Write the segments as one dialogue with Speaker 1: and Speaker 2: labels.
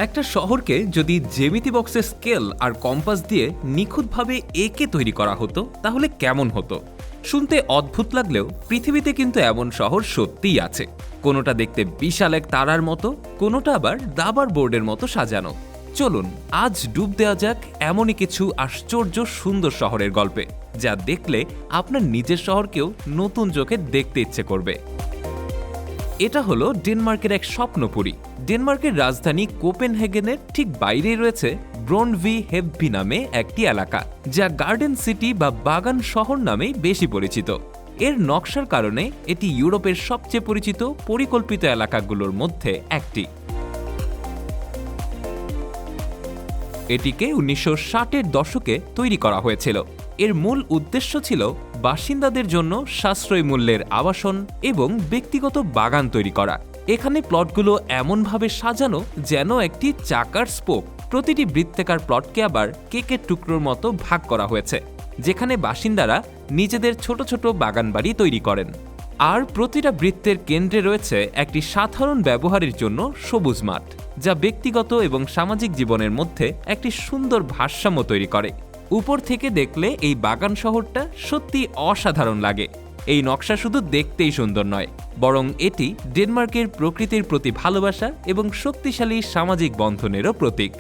Speaker 1: একটা শহরকে যদি জ্যামিতি বক্সের স্কেল আর কম্পাস দিয়ে নিখুঁতভাবে এঁকে তৈরি করা হতো তাহলে কেমন হতো? শুনতে অদ্ভুত লাগলেও পৃথিবীতে কিন্তু এমন শহর সত্যিই আছে। কোনোটা দেখতে বিশাল এক তারার মতো, কোনোটা আবার দাবার বোর্ডের মতো সাজানো। চলুন আজ ডুব দেওয়া যাক এমনই কিছু আশ্চর্য সুন্দর শহরের গল্পে, যা দেখলে আপনার নিজের শহরকেও নতুন চোখে দেখতে ইচ্ছে করবে। এটা হলো ডেনমার্কের এক স্বপ্নপুরী। ডেনমার্কের রাজধানী কোপেনহেগেনের ঠিক বাইরেই রয়েছে ব্রোনভি হেভভি নামে একটি এলাকা, যা গার্ডেন সিটি বা বাগান শহর নামেই বেশি পরিচিত। এর নকশার কারণে এটি ইউরোপের সবচেয়ে পরিচিত পরিকল্পিত এলাকাগুলোর মধ্যে একটি। এটিকে 1960-এর দশকে তৈরি করা হয়েছিল। এর মূল উদ্দেশ্য ছিল বাসিন্দাদের জন্য সাশ্রয়ী মূল্যের আবাসন এবং ব্যক্তিগত বাগান তৈরি করা। এখানে প্লটগুলো এমনভাবে সাজানো যেন একটি চাকার স্পোক। প্রতিটি বৃত্তাকার প্লটকে আবার কেকের টুকরোর মতো ভাগ করা হয়েছে, যেখানে বাসিন্দারা নিজেদের ছোট ছোট বাগান বাড়ি তৈরি করেন। আর প্রতিটা বৃত্তের কেন্দ্রে রয়েছে একটি সাধারণ ব্যবহারের জন্য সবুজ মাঠ, যা ব্যক্তিগত এবং সামাজিক জীবনের মধ্যে একটি সুন্দর ভারসাম্য তৈরি করে। উপর থেকে দেখলে এই বাগান শহরটা সত্যি অসাধারণ লাগে। এই নকশা শুধু দেখতেই সুন্দর নয়, বরং এটি ডেনমার্কের প্রকৃতির প্রতি ভালোবাসা এবং শক্তিশালী সামাজিক বন্ধনেরও প্রতীক।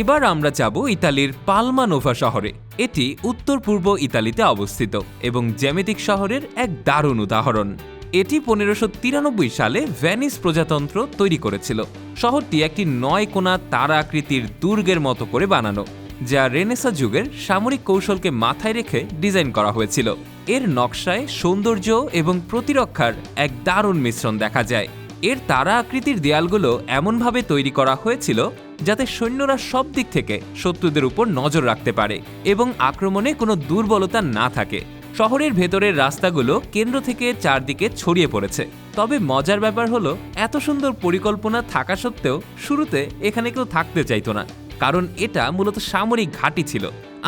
Speaker 1: এবার আমরা যাব ইতালির পালমানোভা শহরে। এটি উত্তর পূর্ব ইতালিতে অবস্থিত এবং জ্যামিতিক শহরের এক দারুণ উদাহরণ। এটি 1593 সালে ভেনিস প্রজাতন্ত্র তৈরি করেছিল। শহরটি একটি 9 কোণা তারা আকৃতির দুর্গের মতো করে বানানো, যা রেনেসা যুগের সামরিক কৌশলকে মাথায় রেখে ডিজাইন করা হয়েছিল। এর নকশায় সৌন্দর্য এবং প্রতিরক্ষার এক দারুণ মিশ্রণ দেখা যায়। এর তারা আকৃতির দেয়ালগুলো এমনভাবে তৈরি করা হয়েছিল যাতে সৈন্যরা সব দিক থেকে শত্রুদের উপর নজর রাখতে পারে এবং আক্রমণে কোনো দুর্বলতা না থাকে। শহরের ভেতরের রাস্তাগুলো কেন্দ্র থেকে চারদিকে ছড়িয়ে পড়েছে। তবে মজার ব্যাপার হলো, এত সুন্দর পরিকল্পনা থাকা সত্ত্বেও শুরুতে এখানে কেউ থাকতে চাইতো না, কারণ এটা মূলত সামরিক ঘাঁটি ছিল।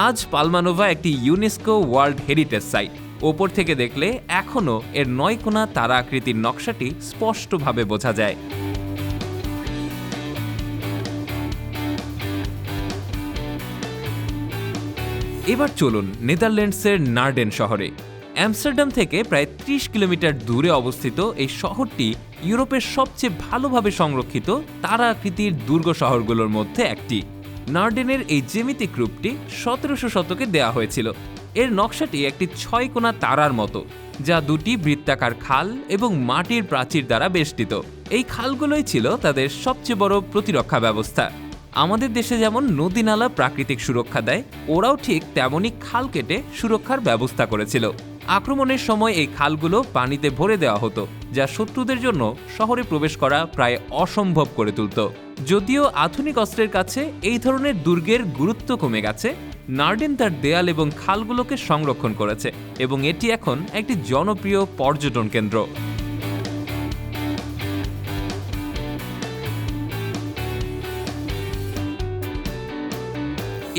Speaker 1: আজ পালমানোভা একটি ইউনেস্কো ওয়ার্ল্ড হেরিটেজ সাইট। ওপর থেকে দেখলে এখনও এর 9 কোণা তারা আকৃতির নকশাটি স্পষ্টভাবে বোঝা যায়। এবার চলুন নেদারল্যান্ডসের নার্ডেন শহরে। অ্যামস্টারডাম থেকে প্রায় 30 কিলোমিটার দূরে অবস্থিত এই শহরটি ইউরোপের সবচেয়ে ভালোভাবে সংরক্ষিত তারা আকৃতির দুর্গ শহরগুলোর মধ্যে একটি। নার্ডেনের এই জ্যামিতিক রূপটি 1700 শতকে দেয়া হয়েছিল। এর নকশাটি একটি 6 কোণা তারার মতো, যা দুটি বৃত্তাকার খাল এবং মাটির প্রাচীর দ্বারা বেষ্টিত। এই খালগুলোই ছিল তাদের সবচেয়ে বড় প্রতিরক্ষা ব্যবস্থা। আমাদের দেশে যেমন নদী নালা প্রাকৃতিক সুরক্ষা দেয়, ওরাও ঠিক তেমনই খাল কেটে সুরক্ষার ব্যবস্থা করেছিল। আক্রমণের সময় এই খালগুলো পানিতে ভরে দেওয়া হতো, যা শত্রুদের জন্য শহরে প্রবেশ করা প্রায় অসম্ভব করে তুলত। যদিও আধুনিক অস্ত্রের কাছে এই ধরনের দুর্গের গুরুত্ব কমে গেছে, নার্ডেন তার দেয়াল এবং খালগুলোকে সংরক্ষণ করেছে এবং এটি এখন একটি জনপ্রিয় পর্যটন কেন্দ্র।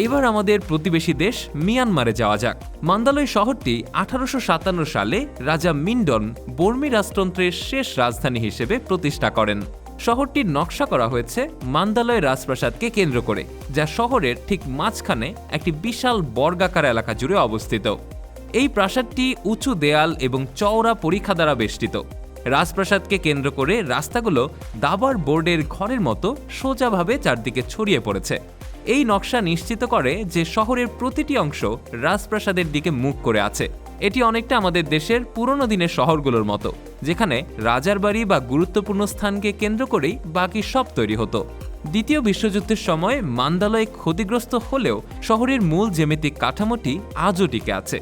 Speaker 1: এবার আমাদের প্রতিবেশী দেশ মিয়ানমারে যাওয়া যাক। মান্দালয় শহরটি 1857 সালে রাজা মিন্ডন বর্মী রাজতন্ত্রের শেষ রাজধানী হিসেবে প্রতিষ্ঠা করেন। শহরটির নকশা করা হয়েছে মান্দালয় রাজপ্রাসাদকে কেন্দ্র করে, যা শহরের ঠিক মাঝখানে একটি বিশাল বর্গাকার এলাকা জুড়ে অবস্থিত। এই প্রাসাদটি উঁচু দেয়াল এবং চওড়া পরিখা দ্বারা বেষ্টিত। রাজপ্রাসাদকে কেন্দ্র করে রাস্তাগুলো দাবার বোর্ডের ঘরের মতো সোজাভাবে চারদিকে ছড়িয়ে পড়েছে। এই নকশা নিশ্চিত করে যে শহরের প্রতিটি অংশ রাজপ্রাসাদের দিকে মুখ করে আছে। এটি অনেকটা আমাদের দেশের পুরনো দিনের শহরগুলোর মতো, যেখানে রাজার বাড়ি বা গুরুত্বপূর্ণ স্থানকে কেন্দ্র করেই বাকি সব তৈরি হতো। দ্বিতীয় বিশ্বযুদ্ধের সময় মান্দালয় ক্ষতিগ্রস্ত হলেও শহরের মূল জ্যামিতিক কাঠামোটি আজও টিকে আছে।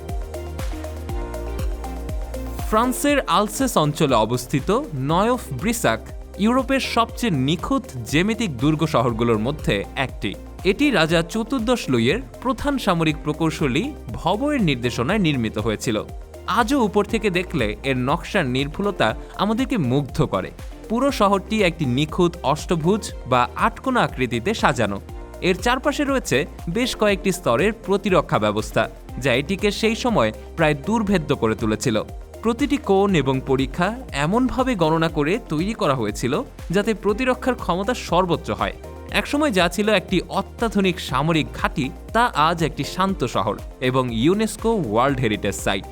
Speaker 1: ফ্রান্সের আলসেস অঞ্চলে অবস্থিত নয়ফ ব্রিসাক ইউরোপের সবচেয়ে নিখুঁত জ্যামিতিক দুর্গ শহরগুলোর মধ্যে একটি। এটি রাজা চতুর্দশ লুইয়ের প্রধান সামরিক প্রকৌশলী ভবয়ের নির্দেশনায় নির্মিত হয়েছিল। আজও উপর থেকে দেখলে এর নকশার নির্ভুলতা আমাদেরকে মুগ্ধ করে। পুরো শহরটি একটি নিখুঁত অষ্টভুজ বা আটকোনা আকৃতিতে সাজানো। এর চারপাশে রয়েছে বেশ কয়েকটি স্তরের প্রতিরক্ষা ব্যবস্থা, যা এটিকে সেই সময় প্রায় দুর্ভেদ্য করে তুলেছিল। প্রতিটি কোণ এবং পরীক্ষা এমনভাবে গণনা করে তৈরি করা হয়েছিল যাতে প্রতিরক্ষার ক্ষমতা সর্বোচ্চ হয়। একসময় যা ছিল একটি অত্যাধুনিক সামরিক ঘাঁটি, তা আজ একটি শান্ত শহর এবং ইউনেস্কো ওয়ার্ল্ড হেরিটেজ সাইট।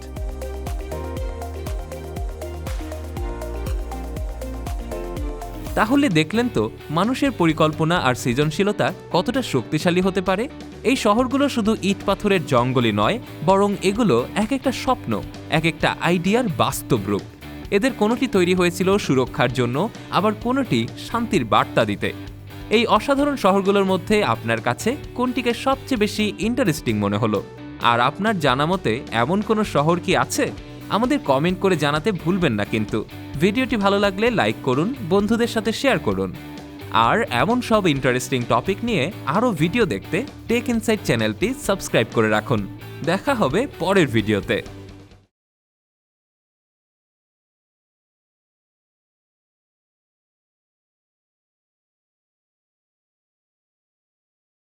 Speaker 1: তাহলে দেখলেন তো মানুষের পরিকল্পনা আর সৃজনশীলতা কতটা শক্তিশালী হতে পারে। এই শহরগুলো শুধু ইট পাথরের জঙ্গলই নয়, বরং এগুলো এক একটা স্বপ্ন, এক একটা আইডিয়ার বাস্তব রূপ। এদের কোনোটি তৈরি হয়েছিল সুরক্ষার জন্য, আবার কোনোটি শান্তির বার্তা দিতে। এই অসাধারণ শহরগুলোর মধ্যে আপনার কাছে কোনটিকে সবচেয়ে বেশি ইন্টারেস্টিং মনে হলো? আর আপনার জানা মতে এমন কোনো শহর কি আছে? আমাদের কমেন্ট করে জানাতে ভুলবেন না কিন্তু। ভিডিওটি ভালো লাগলে লাইক করুন, বন্ধুদের সাথে শেয়ার করুন। আর এমন সব ইন্টারেস্টিং টপিক নিয়ে আরও ভিডিও দেখতে টেক ইনসাইট চ্যানেলটি সাবস্ক্রাইব করে রাখুন। দেখা হবে পরের ভিডিওতে।